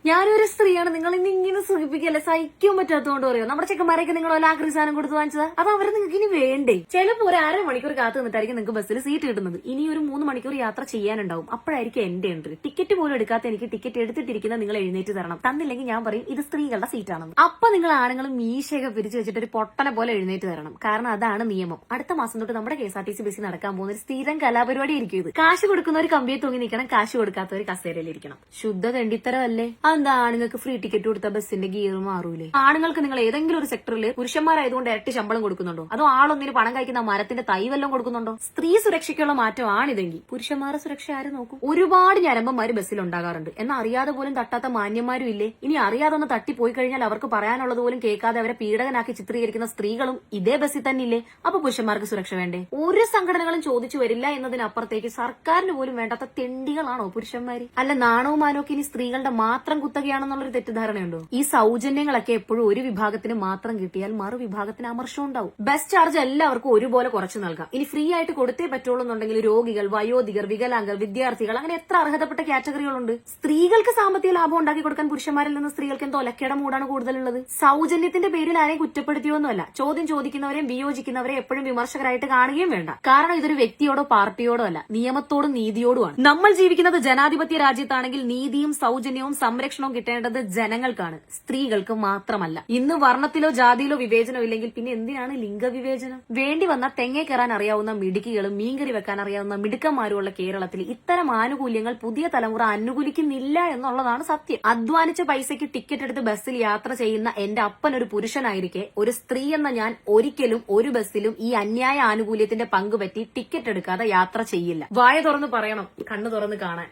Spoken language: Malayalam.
ഞാനൊരു സ്ത്രീയാണ്, നിങ്ങൾ ഇന്ന് ഇങ്ങനെ സുഖിപ്പിക്കല്ലേ, സഹിക്കാൻ പറ്റാത്തതുകൊണ്ട് പറയോ? നമ്മുടെ ചെക്കന്മാരൊക്കെ നിങ്ങൾ വല്ല ആക്രി സാധനം കൊടുത്ത് വാങ്ങിച്ചതാ? അത് അവരെ നിങ്ങൾക്ക് ഇനി വേണ്ടേ? ചിലപ്പോ ഒരു അരമണിക്കൂർ കാത്തു നിന്നിട്ടായിരിക്കും നിങ്ങൾക്ക് ബസ്സിൽ സീറ്റ് കിട്ടുന്നത്. ഇനി ഒരു 3 മണിക്കൂർ യാത്ര ചെയ്യാനുണ്ടാവും. അപ്പോഴായിരിക്കും എന്റെ എൻട്രി. ടിക്കറ്റ് പോലും എടുക്കാത്ത എനിക്ക് ടിക്കറ്റ് എടുത്തിട്ടിരിക്കുന്ന നിങ്ങൾ എഴുന്നേറ്റ് തരണം. തന്നില്ലെങ്കിൽ ഞാൻ പറയും ഇത് സ്ത്രീകളുടെ സീറ്റാണെന്ന്. അപ്പൊ നിങ്ങൾ ആണുങ്ങൾ മീശയൊക്കെ പിരിച്ചു വെച്ചിട്ട് ഒരു പൊട്ടനെ പോലെ എഴുന്നേറ്റ് തരണം. കാരണം അതാണ് നിയമം. അടുത്ത മാസം തൊട്ട് നമ്മുടെ KSRTC ബസ്സിൽ നടക്കാൻ പോകുന്ന ഒരു സ്ഥിരം കലാപരിപാടി ആയിരിക്കും ഇത്. കാശ് കൊടുക്കുന്നവർ കമ്പിയെ തൂങ്ങി നിൽക്കണം, കാശ് കൊടുക്കാത്തവർ കസേരയിലിരിക്കണം. ശുദ്ധ തെണ്ടിത്തരമല്ലേ? അതെന്താ ആണുങ്ങൾക്ക് ഫ്രീ ടിക്കറ്റ് കൊടുത്ത ബസ്സിന്റെ ഗിയർ മാറൂലേ? ആണുങ്ങൾക്ക് നിങ്ങൾ ഏതെങ്കിലും ഒരു സെക്ടറിൽ പുരുഷന്മാരായതുകൊണ്ട് ഇരട്ടി ശമ്പളം കൊടുക്കുന്നുണ്ടോ? അതോ ആളൊന്നിന് പണം കഴിക്കുന്ന മരത്തിന്റെ തൈ വല്ലതും കൊടുക്കുന്നുണ്ടോ? സ്ത്രീ സുരക്ഷയ്ക്കുള്ള മാറ്റമാണിതെങ്കിൽ പുരുഷന്മാരുടെ സുരക്ഷ ആര് നോക്കും? ഒരുപാട് ഞരമ്പന്മാര് ബസ്സിൽ ഉണ്ടാകാറുണ്ട്. എന്നാൽ അറിയാതെ പോലും തട്ടാത്ത മാന്യന്മാരും ഇല്ലേ? ഇനി അറിയാതെ ഒന്ന് തട്ടിപ്പോയി കഴിഞ്ഞാൽ അവർക്ക് പറയാനുള്ളത് പോലും കേൾക്കാതെ അവരെ പീഡകനാക്കി ചിത്രീകരിക്കുന്ന സ്ത്രീകളും ഇതേ ബസ്സിൽ തന്നെ ഇല്ലേ? അപ്പൊ പുരുഷന്മാർക്ക് സുരക്ഷ വേണ്ടേ? ഒരു സംഘടനകളും ചോദിച്ചു വരില്ല എന്നതിനപ്പുറത്തേക്ക് സർക്കാരിന് പോലും വേണ്ടാത്ത തെണ്ടികളാണോ പുരുഷന്മാര്? അല്ല, നാണവും മാനവും ഇനി സ്ത്രീകളുടെ മാത്രം കുത്തകയാണെന്നുള്ളൊരു തെറ്റിദ്ധാരണയുണ്ടോ? ഈ സൗജന്യങ്ങളൊക്കെ എപ്പോഴും ഒരു വിഭാഗത്തിന് മാത്രം കിട്ടിയാൽ മറുവിഭാഗത്തിന് അമർഷം ഉണ്ടാവും. ബസ് ചാർജ് എല്ലാവർക്കും ഒരുപോലെ കുറച്ച് നൽകാം. ഇനി ഫ്രീ ആയിട്ട് കൊടുത്തേ പറ്റുള്ളൂ എന്നുണ്ടെങ്കിൽ രോഗികൾ, വയോധികർ, വികലാംഗർ, വിദ്യാർത്ഥികൾ, അങ്ങനെ എത്ര അർഹതപ്പെട്ട കാറ്റഗറികളുണ്ട്. സ്ത്രീകൾക്ക് സാമ്പത്തിക ലാഭം ഉണ്ടാക്കി കൊടുക്കാൻ പുരുഷന്മാരിൽ നിന്ന് സ്ത്രീകൾക്ക് എന്തോ ഒലക്കയുടെ മൂടാണ് കൂടുതലുള്ളത്. സൗജന്യത്തിന്റെ പേരിൽ ആരെയും കുറ്റപ്പെടുത്തിയൊന്നുമല്ല. ചോദ്യം ചോദിക്കുന്നവരെയും വിയോജിക്കുന്നവരെ എപ്പോഴും വിമർശകരായിട്ട് കാണുകയും വേണ്ട. കാരണം ഇതൊരു വ്യക്തിയോടോ പാർട്ടിയോടോ അല്ല, നിയമത്തോടും നീതിയോടുമാണ്. നമ്മൾ ജീവിക്കുന്നത് ജനാധിപത്യ രാജ്യത്താണെങ്കിൽ നീതിയും സൗജന്യവും സംരക്ഷണവും കിട്ടേണ്ടത് ജനങ്ങൾക്കാണ്, സ്ത്രീകൾക്ക് മാത്രമല്ല. ഇന്ന് വർണ്ണത്തിലോ ജാതിയിലോ വിവേചനം ഇല്ലെങ്കിൽ പിന്നെ എന്തിനാണ് ലിംഗവിവേചനം? വേണ്ടി വന്ന തെങ്ങേ കയറാൻ അറിയാവുന്ന മിടുക്കികളും മീൻകറി വെക്കാൻ അറിയാവുന്ന മിടുക്കന്മാരുമുള്ള കേരളത്തിൽ ഇത്തരം ആനുകൂല്യങ്ങൾ പുതിയ തലമുറ അനുകൂലിക്കുന്നില്ല എന്നുള്ളതാണ് സത്യം. അധ്വാനിച്ച പൈസയ്ക്ക് ടിക്കറ്റ് എടുത്ത് ബസ്സിൽ യാത്ര ചെയ്യുന്ന എന്റെ അപ്പൻ ഒരു പുരുഷനായിരിക്കെ ഒരു സ്ത്രീ എന്ന ഞാൻ ഒരിക്കലും ഒരു ബസ്സിലും ഈ അന്യായ ആനുകൂല്യത്തിന്റെ പങ്കുപറ്റി ടിക്കറ്റ് എടുക്കാതെ യാത്ര ചെയ്യില്ല. വായ തുറന്ന് പറയണം, കണ്ണു തുറന്ന് കാണാൻ.